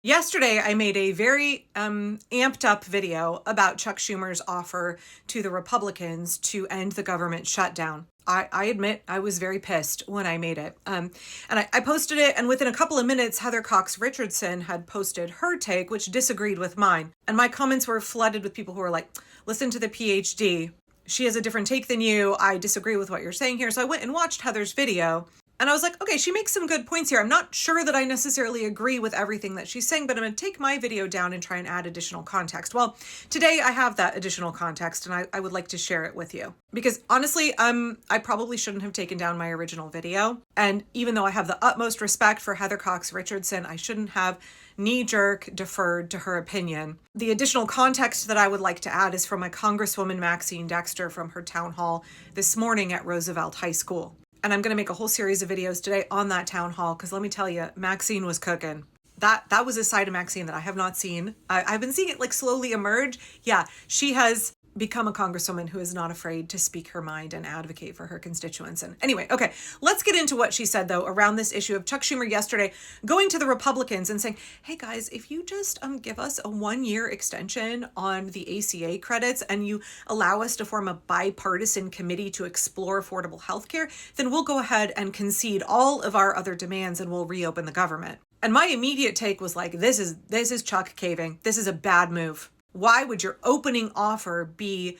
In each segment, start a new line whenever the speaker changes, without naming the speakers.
Yesterday, I made a very amped up video about Chuck Schumer's offer to the Republicans to end the government shutdown. I admit I was very pissed when I made it. And I posted it, and within a couple of minutes, Heather Cox Richardson had posted her take, which disagreed with mine. And my comments were flooded with people who were like, listen to the PhD. She has a different take than you. I disagree with what you're saying here. So I went and watched Heather's video. And I was like, okay, she makes some good points here. I'm not sure that I necessarily agree with everything that she's saying, but I'm going to take my video down and try and add additional context. Well, today I have that additional context, and I would like to share it with you. Because honestly, I probably shouldn't have taken down my original video. And even though I have the utmost respect for Heather Cox Richardson, I shouldn't have knee-jerk deferred to her opinion. The additional context that I would like to add is from my Congresswoman Maxine Dexter from her town hall this morning at Roosevelt High School. And I'm going to make a whole series of videos today on that town hall, because let me tell you, Maxine was cooking. That was a side of Maxine that I have not seen. I've been seeing it like slowly emerge. Yeah, she has become a congresswoman who is not afraid to speak her mind and advocate for her constituents. And anyway, okay, let's get into what she said, though, around this issue of Chuck Schumer yesterday going to the Republicans and saying, hey, guys, if you just give us a 1-year extension on the ACA credits and you allow us to form a bipartisan committee to explore affordable health care, then we'll go ahead and concede all of our other demands and we'll reopen the government. And my immediate take was like, this is Chuck caving. This is a bad move. Why would your opening offer be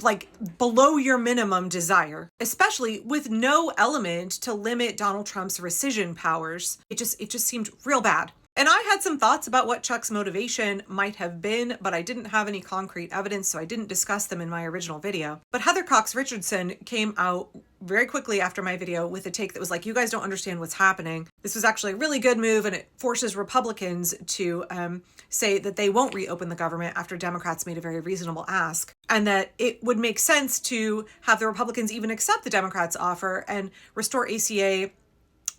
like below your minimum desire, especially with no element to limit Donald Trump's rescission powers? It just seemed real bad. And I had some thoughts about what Chuck's motivation might have been, but I didn't have any concrete evidence, so I didn't discuss them in my original video. But Heather Cox Richardson came out very quickly after my video with a take that was like, you guys don't understand what's happening. This was actually a really good move, and it forces Republicans to say that they won't reopen the government after Democrats made a very reasonable ask, and that it would make sense to have the Republicans even accept the Democrats' offer and restore ACA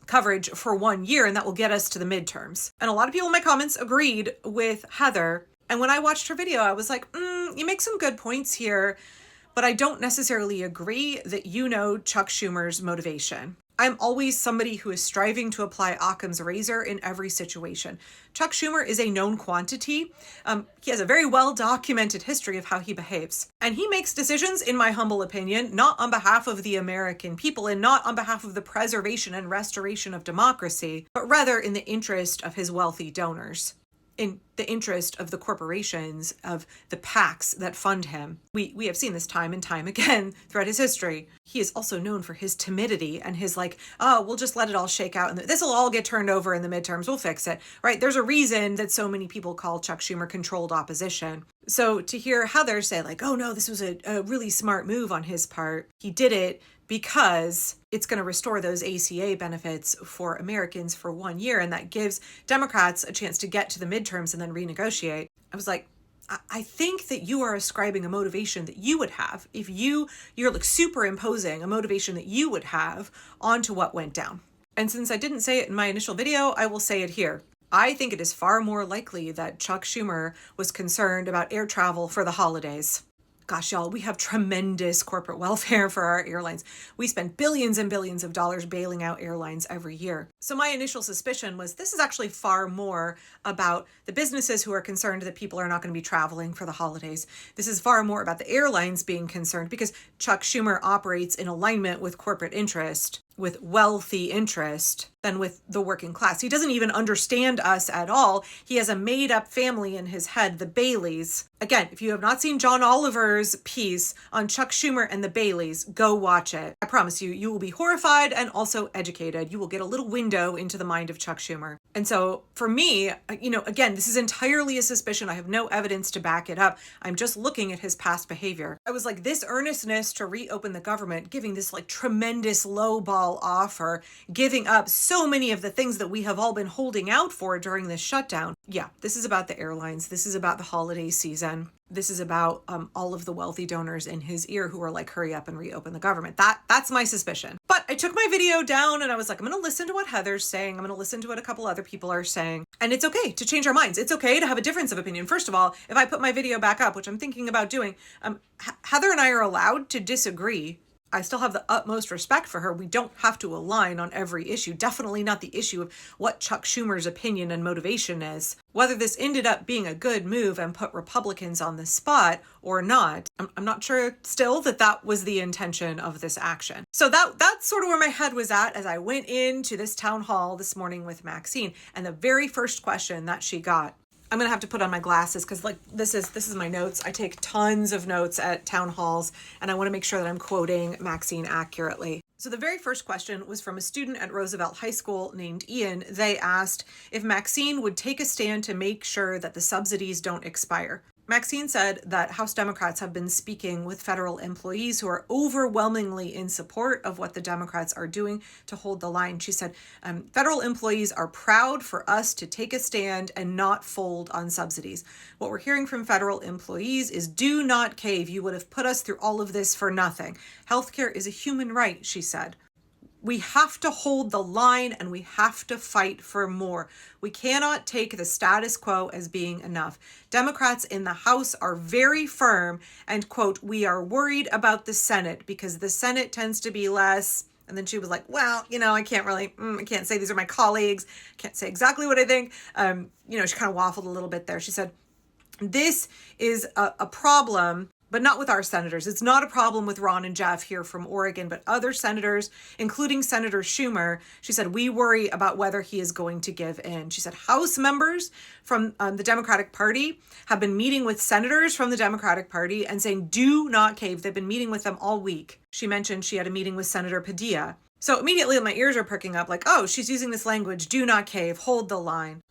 coverage for 1 year, and that will get us to the midterms. And a lot of people in my comments agreed with Heather. And when I watched her video, I was like, you make some good points here, but I don't necessarily agree that you know Chuck Schumer's motivation. I'm always somebody who is striving to apply Occam's razor in every situation. Chuck Schumer is a known quantity. He has a very well-documented history of how he behaves. And he makes decisions, in my humble opinion, not on behalf of the American people and not on behalf of the preservation and restoration of democracy, but rather in the interest of his wealthy donors, in the interest of the corporations, of the PACs that fund him. We have seen this time and time again throughout his history. He is also known for his timidity and his we'll just let it all shake out and this will all get turned over in the midterms. We'll fix it, right? There's a reason that so many people call Chuck Schumer controlled opposition. So to hear Heather say oh no, this was a really smart move on his part. He did it because it's going to restore those ACA benefits for Americans for 1 year. And that gives Democrats a chance to get to the midterms and then renegotiate. I was like, I think that you are ascribing a motivation that you would have if you're superimposing a motivation that you would have onto what went down. And since I didn't say it in my initial video, I will say it here. I think it is far more likely that Chuck Schumer was concerned about air travel for the holidays. Gosh, y'all, we have tremendous corporate welfare for our airlines. We spend billions and billions of dollars bailing out airlines every year. So my initial suspicion was this is actually far more about the businesses who are concerned that people are not going to be traveling for the holidays. This is far more about the airlines being concerned because Chuck Schumer operates in alignment with corporate interest, with wealthy interest, than with the working class. He doesn't even understand us at all. He has a made-up family in his head, the Baileys. Again, if you have not seen John Oliver's piece on Chuck Schumer and the Baileys, go watch it. I promise you, you will be horrified and also educated. You will get a little window into the mind of Chuck Schumer. And so for me, again, this is entirely a suspicion. I have no evidence to back it up. I'm just looking at his past behavior. I was like, this earnestness to reopen the government, giving this tremendous lowball offer, giving up so many of the things that we have all been holding out for during this shutdown. Yeah, this is about the airlines. This is about the holiday season. This is about all of the wealthy donors in his ear who are like, hurry up and reopen the government. That's my suspicion. But I took my video down and I was like, I'm going to listen to what Heather's saying. I'm going to listen to what a couple other people are saying. And it's okay to change our minds. It's okay to have a difference of opinion. First of all, if I put my video back up, which I'm thinking about doing, Heather and I are allowed to disagree. I still have the utmost respect for her. We don't have to align on every issue. Definitely not the issue of what Chuck Schumer's opinion and motivation is. Whether this ended up being a good move and put Republicans on the spot or not, I'm not sure still that was the intention of this action. So that's sort of where my head was at as I went into this town hall this morning with Maxine. And the very first question that she got, I'm going to have to put on my glasses because this is my notes. I take tons of notes at town halls and I want to make sure that I'm quoting Maxine accurately. So the very first question was from a student at Roosevelt High School named Ian. They asked if Maxine would take a stand to make sure that the subsidies don't expire. Maxine said that House Democrats have been speaking with federal employees who are overwhelmingly in support of what the Democrats are doing to hold the line. She said, federal employees are proud for us to take a stand and not fold on subsidies. What we're hearing from federal employees is do not cave. You would have put us through all of this for nothing. Healthcare is a human right, she said. We have to hold the line and we have to fight for more. We cannot take the status quo as being enough. Democrats in the House are very firm and, quote, we are worried about the Senate because the Senate tends to be less. And then she was like, well, I can't say these are my colleagues. Can't say exactly what I think. She kind of waffled a little bit there. She said, this is a problem, but not with our senators. It's not a problem with Ron and Jeff here from Oregon, but other senators, including Senator Schumer. She said, we worry about whether he is going to give in. She said, House members from the Democratic Party have been meeting with senators from the Democratic Party and saying, do not cave. They've been meeting with them all week. She mentioned she had a meeting with Senator Padilla. So immediately my ears are perking up like, oh, she's using this language, do not cave, hold the line.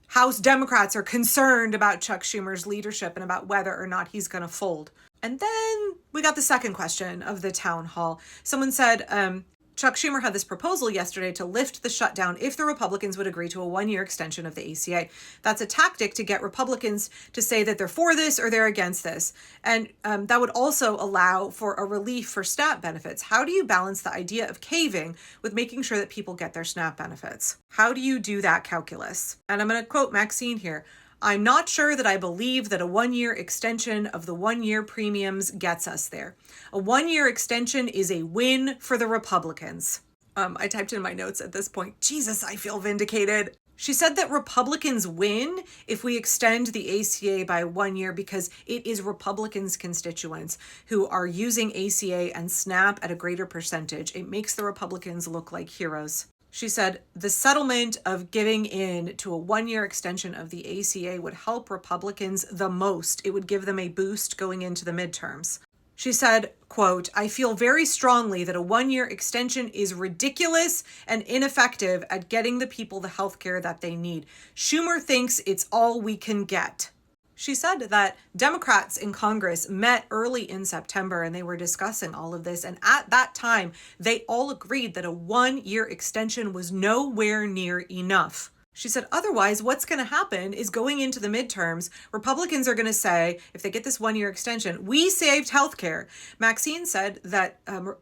House Democrats are concerned about Chuck Schumer's leadership and about whether or not he's going to fold. And then we got the second question of the town hall. Someone said, Chuck Schumer had this proposal yesterday to lift the shutdown if the Republicans would agree to a one-year extension of the ACA. That's a tactic to get Republicans to say that they're for this or they're against this. And that would also allow for a relief for SNAP benefits. How do you balance the idea of caving with making sure that people get their SNAP benefits? How do you do that calculus? And I'm going to quote Maxine here. I'm not sure that I believe that a one-year extension of the one-year premiums gets us there. A one-year extension is a win for the Republicans. I typed in my notes at this point, Jesus, I feel vindicated. She said that Republicans win if we extend the ACA by 1 year because it is Republicans' constituents who are using ACA and SNAP at a greater percentage. It makes the Republicans look like heroes. She said the settlement of giving in to a one-year extension of the ACA would help Republicans the most. It would give them a boost going into the midterms. She said, quote, I feel very strongly that a one-year extension is ridiculous and ineffective at getting the people the health care that they need. Schumer thinks it's all we can get. She said that Democrats in Congress met early in September and they were discussing all of this. And at that time, they all agreed that a one-year extension was nowhere near enough. She said, otherwise, what's going to happen is going into the midterms, Republicans are going to say, if they get this one-year extension, we saved healthcare. Maxine said that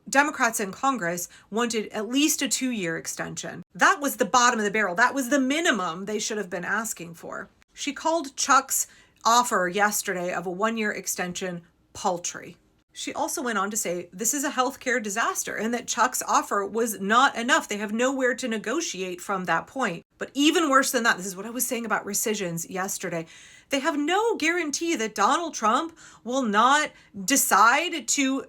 Democrats in Congress wanted at least a 2-year extension. That was the bottom of the barrel. That was the minimum they should have been asking for. She called Chuck's offer yesterday of a one-year extension paltry. She also went on to say this is a healthcare disaster and that Chuck's offer was not enough. They have nowhere to negotiate from that point. But even worse than that, this is what I was saying about rescissions yesterday. They have no guarantee that Donald Trump will not decide to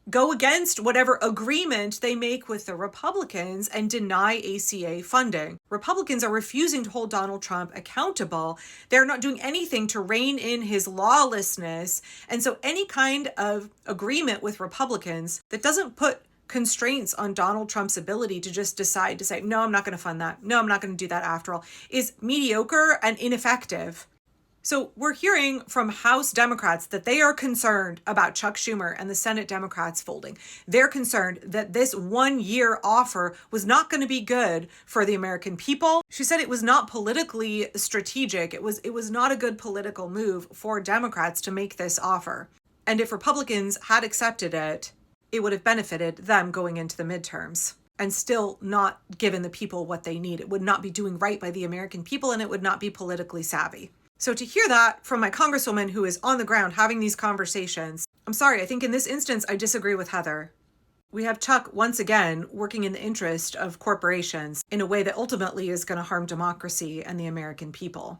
go against whatever agreement they make with the Republicans and deny ACA funding. Republicans are refusing to hold Donald Trump accountable. They're not doing anything to rein in his lawlessness. And so any kind of agreement with Republicans that doesn't put constraints on Donald Trump's ability to just decide to say, no, I'm not going to fund that. No, I'm not going to do that after all, is mediocre and ineffective. So we're hearing from House Democrats that they are concerned about Chuck Schumer and the Senate Democrats folding. They're concerned that this one-year offer was not going to be good for the American people. She said it was not politically strategic. It was not a good political move for Democrats to make this offer. And if Republicans had accepted it, it would have benefited them going into the midterms and still not given the people what they need. It would not be doing right by the American people and it would not be politically savvy. So to hear that from my congresswoman who is on the ground having these conversations, I'm sorry, I think in this instance, I disagree with Heather. We have Chuck once again working in the interest of corporations in a way that ultimately is going to harm democracy and the American people.